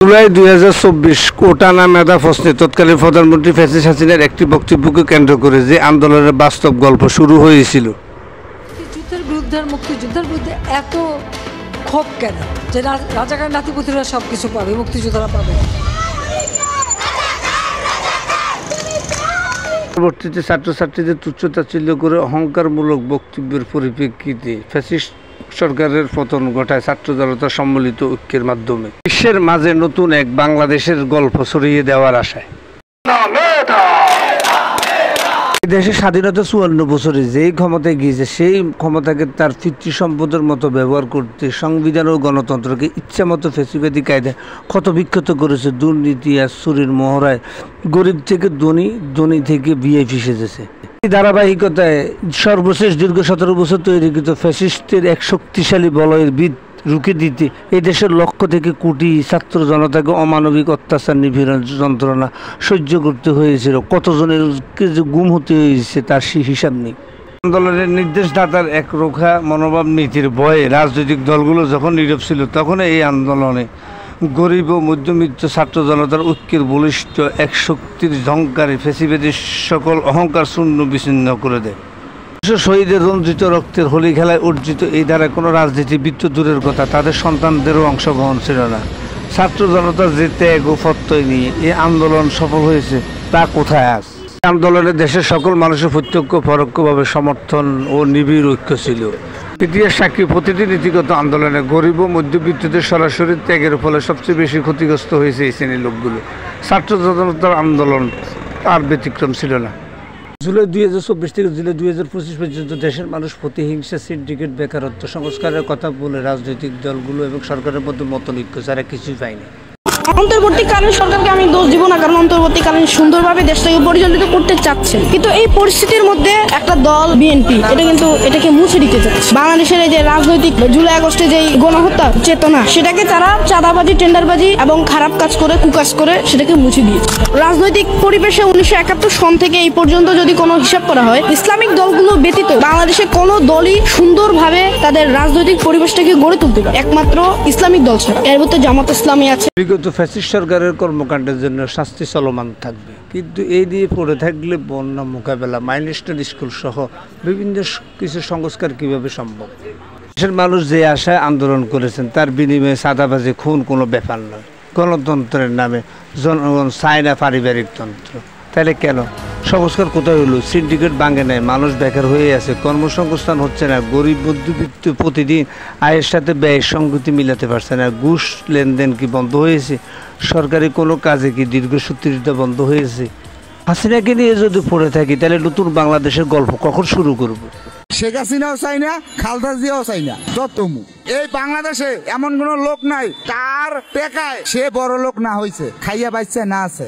জুলাই 2024 কোটানা মেধা প্রশ্নে তৎকালীন প্রধানমন্ত্রী ফ্যাসিস্ট হাসিনার একটি বক্তব্যকে কেন্দ্র করে যে আন্দোলনের বাস্তব গল্প শুরু হয়েছিল। মুক্তিযুদ্ধের বিরুদ্ধে এত ক্ষোভ কেন যে রাজাকার নাতিপুতিরা সব কিছু পাবে, মুক্তিযোদ্ধারা পাবে। পরবর্তীতে ছাত্রছাত্রীদের তুচ্ছতাচ্ছিল্য করে অহংকারমূলক বক্তব্যের পরিপ্রেক্ষিতে ফ্যাসিস্ট সরকারের পতন ঘটায় ছাত্র জনতার সম্মিলিত ঐক্যের মাধ্যমে বিশ্বের মাঝে নতুন এক বাংলাদেশের গল্প ছড়িয়ে দেওয়ার আশায়। দেশের স্বাধীনতা 54 বছরে যেই ক্ষমতায় গিয়েছে সেই ক্ষমতাকে তার পিতৃ সম্পদের মতো ব্যবহার করতে সংবিধান ও গণতন্ত্রকে ইচ্ছামতো ফেসিবাদী কায়দায় ক্ষতবিক্ষত করেছে। দুর্নীতি আর চুরির মহড়ায় গরিব থেকে ধনী, ধনী থেকে ভিআইপি সেজেছে। এই ধারাবাহিকতায় সর্বশেষ দীর্ঘ 17 বছর তৈরিকৃত ফ্যাসিস্টের এক শক্তিশালী বলয়ের ভিত রুখে দিতে এই দেশের লক্ষ থেকে কোটি ছাত্র জনতাকে অমানবিক অত্যাচার, নিপীড়ন, যন্ত্রণা সহ্য করতে হয়েছিল। কতজনের যে গুম হতে হয়েছে তার হিসাব নেই। আন্দোলনের নির্দেশদাতার একরোখা মনোভাব নীতির ভয়ে রাজনৈতিক দলগুলো যখন নীরব ছিল, তখন এই আন্দোলনে গরিব ও মধ্যবিত্ত ছাত্র জনতার ঐক্যের বলিষ্ঠ এক শক্তির ঝংকারে ফেসিবাদের সকল অহংকার শূন্য বিচ্ছিন্ন করে দেয়। শহীদের রঞ্জিত রক্তের হোলি খেলায় অর্জিত এই ধারায় কোনো রাজনীতিবিদ দূরের কথা, তাদের সন্তানদেরও অংশগ্রহণ ছিল না। ছাত্র জনতার যে ত্যাগ ও প্রত্যয় নিয়ে এই আন্দোলন সফল হয়েছে তা কোথায় আজ? আন্দোলনে দেশের সকল মানুষের প্রত্যক্ষ পরোক্ষভাবে সমর্থন ও নিবিড় ঐক্য ছিল। ইতিহাস সাক্ষী প্রতিটি নীতিগত আন্দোলনে গরিব ও মধ্যবিত্তদের সরাসরি ত্যাগের ফলে সবচেয়ে বেশি ক্ষতিগ্রস্ত হয়েছে এই শ্রেণীর লোকগুলো। ছাত্র জনতার আন্দোলন আর ব্যতিক্রম ছিল না। জুলাই 2024 থেকে জুলাই 2025 পর্যন্ত দেশের মানুষ প্রতিহিংসা, সিন্ডিকেট, বেকারত্ব, সংস্কারের কথা বলে রাজনৈতিক দলগুলো এবং সরকারের মধ্যে মতনৈক্য ছাড়া কিছুই পায়নি। অন্তর্বর্তীকালীন সরকারকে আমি দোষ দিব না, কারণ অন্তর্বর্তীকালীন সুন্দরভাবে দেশটাকে পরিচালিত করতে চাচ্ছে, কিন্তু এই পরিস্থিতির মধ্যে একটা দল বিএনপি এটাকে মুছে দিতে চাচ্ছে। বাংলাদেশের এই যে রাজনৈতিক জুলাই আগস্টে যে গণহত্যা চেতনা, সেটাকে তারা চাঁদাবাজি, টেন্ডারবাজি এবং খারাপ কাজ করে, কুকাজ করে সেটাকে মুছে দিয়েছে। রাজনৈতিক পরিবেশে 1971 সন থেকে এই পর্যন্ত যদি কোনো হিসাব করা হয়, ইসলামিক দলগুলো ব্যতীত বাংলাদেশে কোনো দলই সুন্দরভাবে তাদের রাজনৈতিক পরিবেশটাকে গড়ে তুলতে পারে একমাত্র ইসলামিক দল ছাড়া। এর মধ্যে জামাত ইসলামী আছে। বিগত ফ্যাসিস্ট সরকারের কর্মকাণ্ডের জন্য শাস্তি চলমান থাকবে, কিন্তু এই দিয়ে পড়ে থাকলে বন্যা মোকাবেলা, মাইলস্টোন স্কুল সহ বিভিন্ন কিছু সংস্কার কিভাবে সম্ভব? দেশের মানুষ যে আশায় আন্দোলন করেছেন তার বিনিময়ে চাঁদাবাজি, খুন কোনো ব্যাপার নয়। গণতন্ত্রের নামে জনগণ চায় না পারিবারিক তন্ত্র। তাহলে কেন সংস্কার কোথায় হলো? সিন্ডিকেট ভাঙে নেয়, মানুষ বেকার হয়ে আছে, কর্মসংস্থান হচ্ছে না, গরিব মধ্যবিত্ত প্রতিদিন আয়ের সাথে ব্যয়ের সঙ্গতি মিলাতে পারছে না, ঘুষ লেনদেন কি বন্ধ হয়েছে? সরকারি কোনো কাজে কি দীর্ঘসূত্রিতা বন্ধ হয়েছে? হাসিনাকে নিয়ে যদি পড়ে থাকি তাহলে নতুন বাংলাদেশের গল্প কখন শুরু করব? শেখ হাসিনাও চাই না, খালেদা জিয়াও চাই না। ততমু এই বাংলাদেশে এমন কোন লোক নাই তার টেকায় সে বড় লোক না হয়েছে, খাইয়া বাচ্চা না আছে।